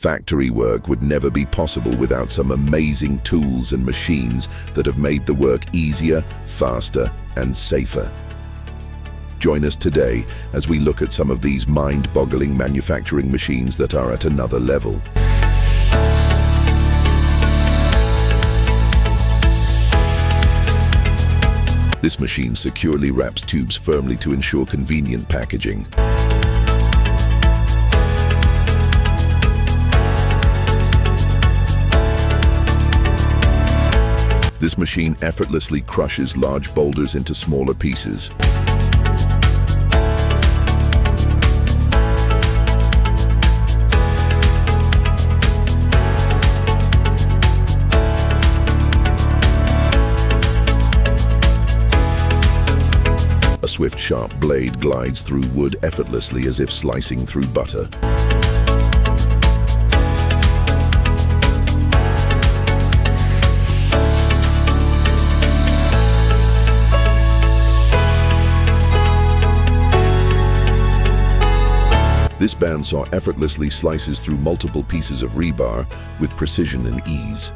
Factory work would never be possible without some amazing tools and machines that have made the work easier, faster, and safer. Join us today as we look at some of these mind-boggling manufacturing machines that are at another level. This machine securely wraps tubes firmly to ensure convenient packaging. This machine effortlessly crushes large boulders into smaller pieces. A swift, sharp blade glides through wood effortlessly as if slicing through butter. This bandsaw effortlessly slices through multiple pieces of rebar with precision and ease.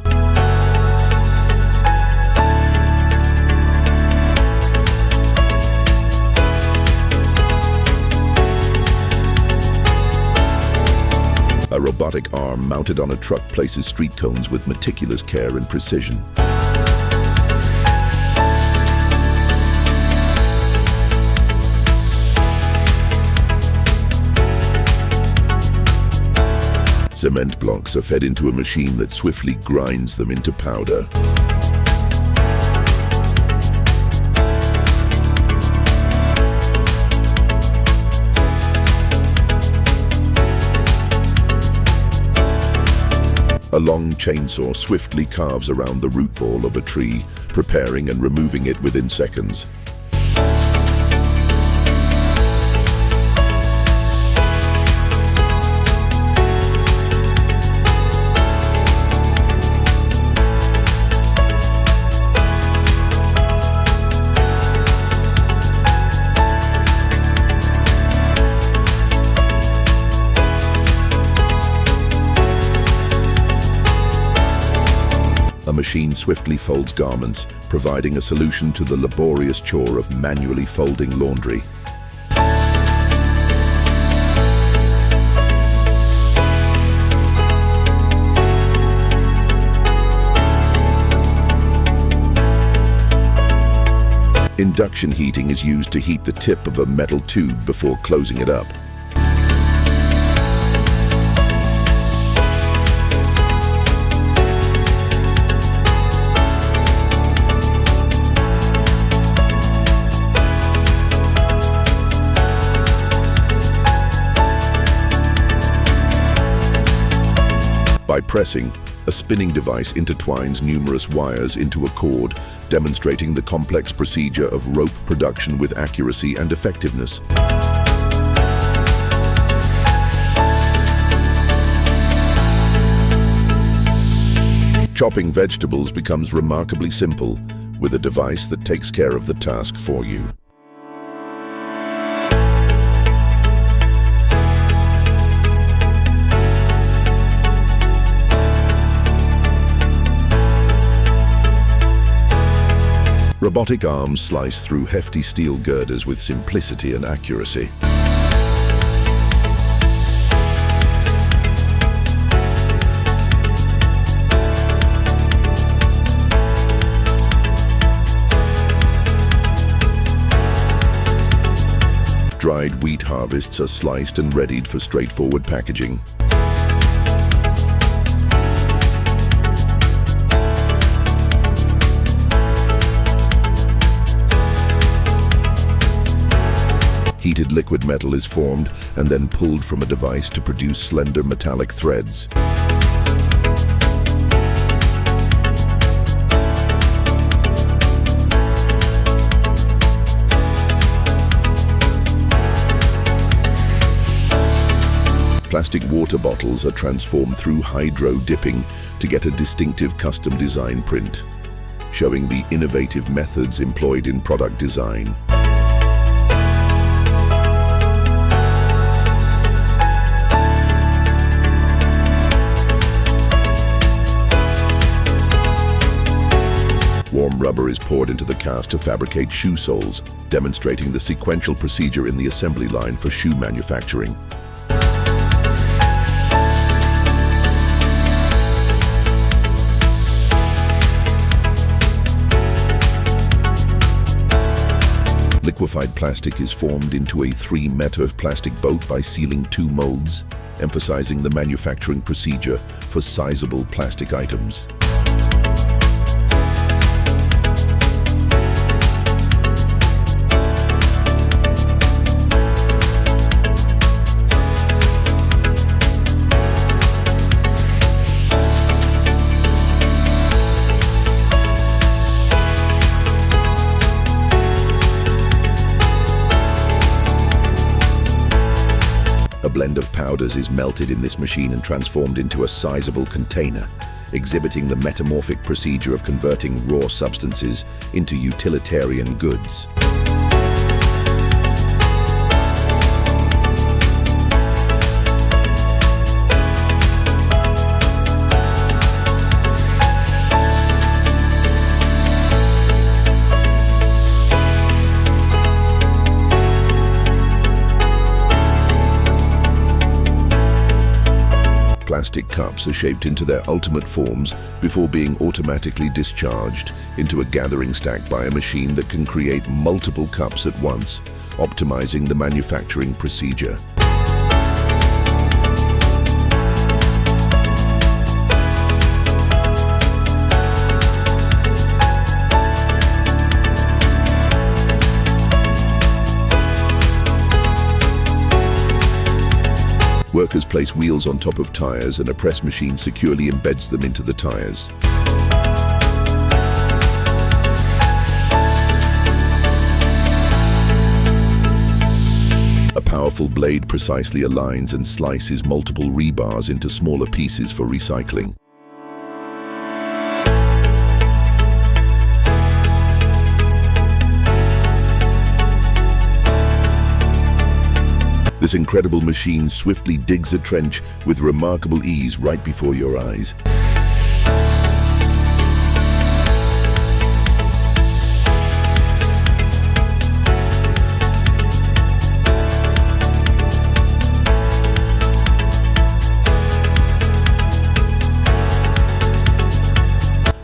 A robotic arm mounted on a truck places street cones with meticulous care and precision. Cement blocks are fed into a machine that swiftly grinds them into powder. A long chainsaw swiftly carves around the root ball of a tree, preparing and removing it within seconds. A machine swiftly folds garments, providing a solution to the laborious chore of manually folding laundry. Induction heating is used to heat the tip of a metal tube before closing it up. By pressing, a spinning device intertwines numerous wires into a cord, demonstrating the complex procedure of rope production with accuracy and effectiveness. Chopping vegetables becomes remarkably simple with a device that takes care of the task for you. Robotic arms slice through hefty steel girders with simplicity and accuracy. Dried wheat harvests are sliced and readied for straightforward packaging. Heated liquid metal is formed and then pulled from a device to produce slender metallic threads. Plastic water bottles are transformed through hydro dipping to get a distinctive custom design print, showing the innovative methods employed in product design. Some rubber is poured into the cast to fabricate shoe soles, demonstrating the sequential procedure in the assembly line for shoe manufacturing. Liquefied plastic is formed into a 3-meter plastic boat by sealing 2 molds, emphasizing the manufacturing procedure for sizable plastic items. A blend of powders is melted in this machine and transformed into a sizable container, exhibiting the metamorphic procedure of converting raw substances into utilitarian goods. Plastic cups are shaped into their ultimate forms before being automatically discharged into a gathering stack by a machine that can create multiple cups at once, optimizing the manufacturing procedure. Workers place wheels on top of tires and a press machine securely embeds them into the tires. A powerful blade precisely aligns and slices multiple rebars into smaller pieces for recycling. This incredible machine swiftly digs a trench with remarkable ease right before your eyes.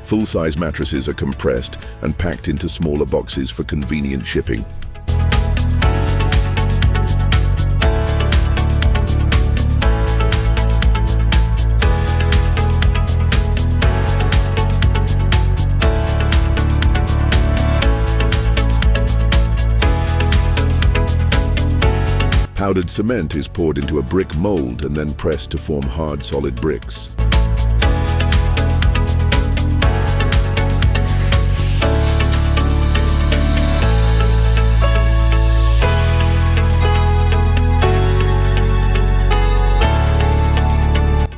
Full-size mattresses are compressed and packed into smaller boxes for convenient shipping. Powdered cement is poured into a brick mold and then pressed to form hard, solid bricks.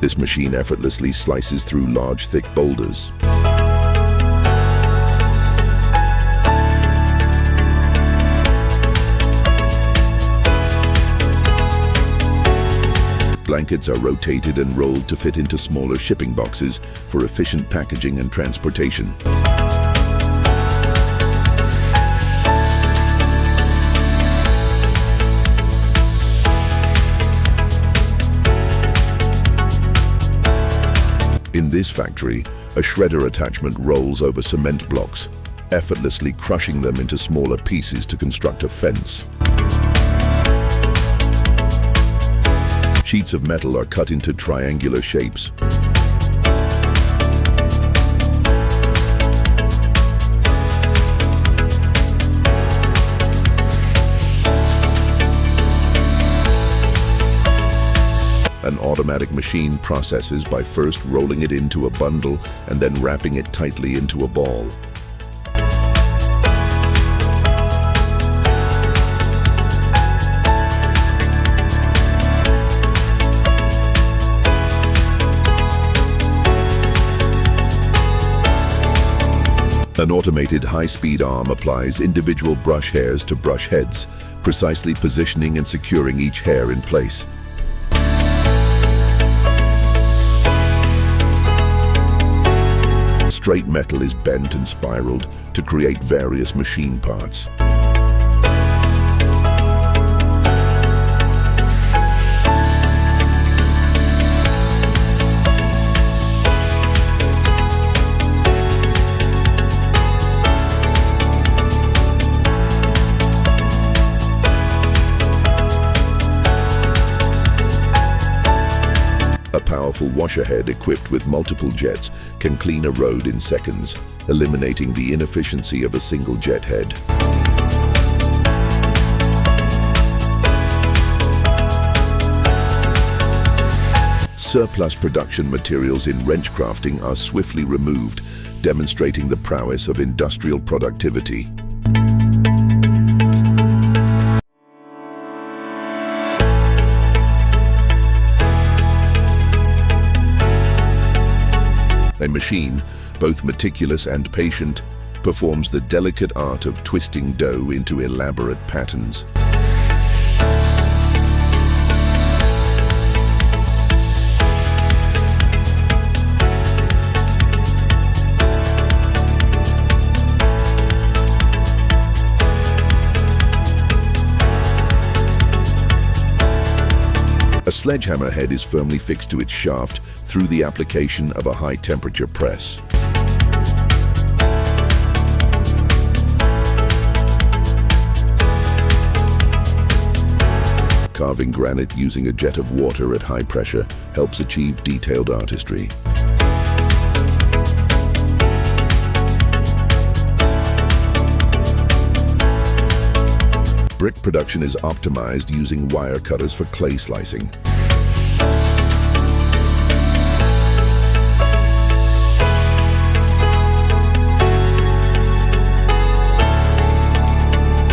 This machine effortlessly slices through large, thick boulders. Blankets are rotated and rolled to fit into smaller shipping boxes for efficient packaging and transportation. In this factory, a shredder attachment rolls over cement blocks, effortlessly crushing them into smaller pieces to construct a fence. Sheets of metal are cut into triangular shapes. An automatic machine processes by first rolling it into a bundle and then wrapping it tightly into a ball. An automated high-speed arm applies individual brush hairs to brush heads, precisely positioning and securing each hair in place. straight metal is bent and spiraled to create various machine parts. A powerful washer head equipped with multiple jets can clean a road in seconds, eliminating the inefficiency of a single jet head. Surplus production materials in wrench crafting are swiftly removed, demonstrating the prowess of industrial productivity. A machine, both meticulous and patient, performs the delicate art of twisting dough into elaborate patterns. A sledgehammer head is firmly fixed to its shaft through the application of a high-temperature press. Carving granite using a jet of water at high pressure helps achieve detailed artistry. Brick production is optimized using wire cutters for clay slicing.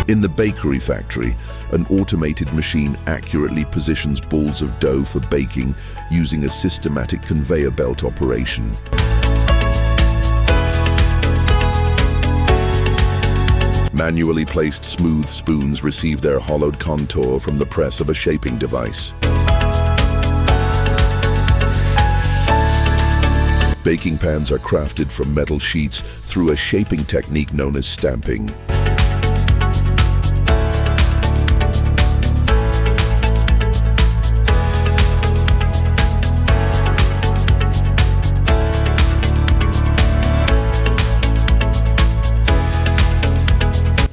In the bakery factory, an automated machine accurately positions balls of dough for baking using a systematic conveyor belt operation. Manually placed smooth spoons receive their hollowed contour from the press of a shaping device. Baking pans are crafted from metal sheets through a shaping technique known as stamping.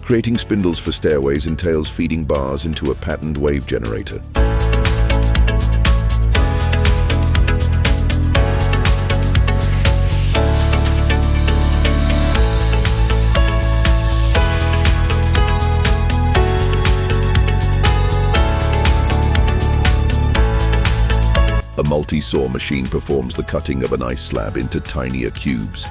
Creating spindles for stairways entails feeding bars into a patterned wave generator. A multi-saw machine performs the cutting of an ice slab into tinier cubes.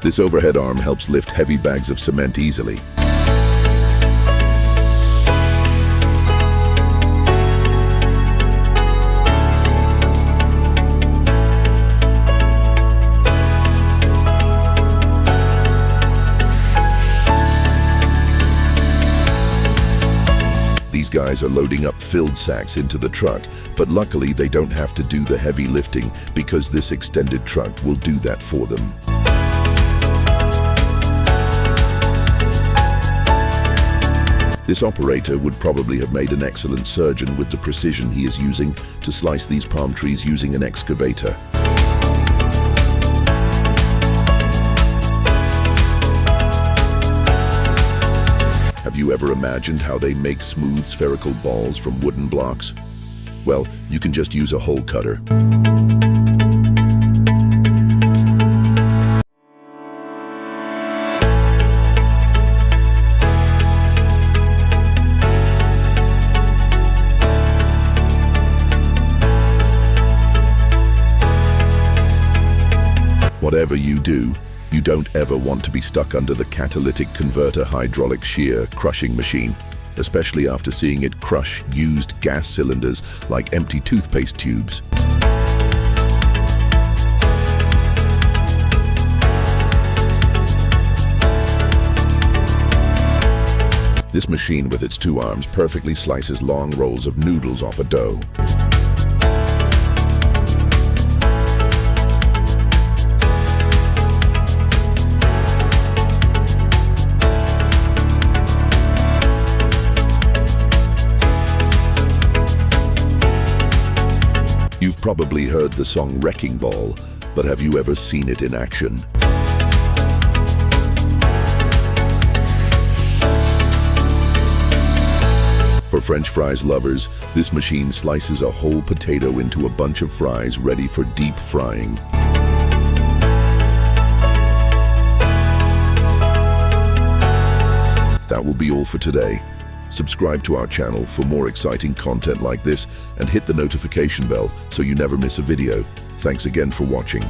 This overhead arm helps lift heavy bags of cement easily. These guys are loading up filled sacks into the truck, but luckily they don't have to do the heavy lifting because this extended truck will do that for them. This operator would probably have made an excellent surgeon with the precision he is using to slice these palm trees using an excavator. Have you ever imagined how they make smooth spherical balls from wooden blocks? Well, you can just use a hole cutter. Whatever you do, you don't ever want to be stuck under the catalytic converter hydraulic shear crushing machine, especially after seeing it crush used gas cylinders like empty toothpaste tubes. This machine with its two arms perfectly slices long rolls of noodles off a dough. You've probably heard the song Wrecking Ball, but have you ever seen it in action? For French fries lovers, this machine slices a whole potato into a bunch of fries ready for deep frying. That will be all for today. Subscribe to our channel for more exciting content like this and hit the notification bell so you never miss a video. Thanks again for watching.